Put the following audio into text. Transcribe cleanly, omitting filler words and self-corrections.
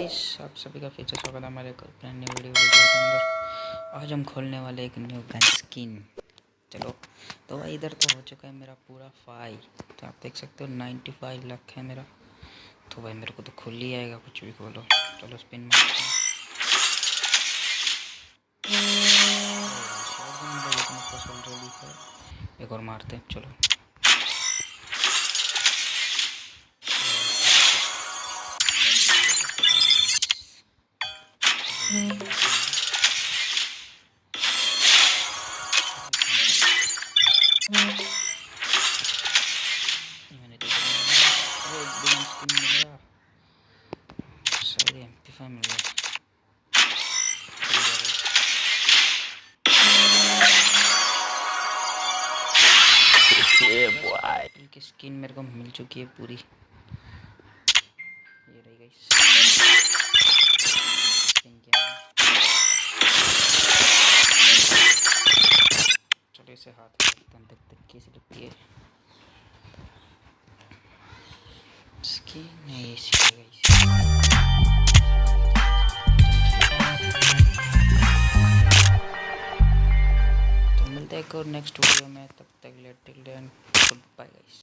Guys, आप सभी का फिर से स्वागत है हमारे ब्रांड न्यू वीडियो के अंदर। आज हम खोलने वाले एक न्यू गन स्किन। चलो तो भाई इधर तो हो चुका है मेरा पूरा 5, तो आप देख सकते हो 95 लाख है मेरा। तो भाई मेरे को तो खुल ही आएगा, कुछ भी खोलो। चलो स्पिन मारते हैं। एक और मारते हैं, चलो। मैंने तो बिना स्किन मिल गया, शायद MP5 मिल गया। की स्किन मेरे को मिल चुकी है पूरी, ये रही गई स्किन के। चलो इसे हाथ में रखते हैं, देखते कैसी लगती है स्किन। नहीं इसकी गई। तो मिलते हैं एक और नेक्स्ट वीडियो में, तब तक till then goodbye guys.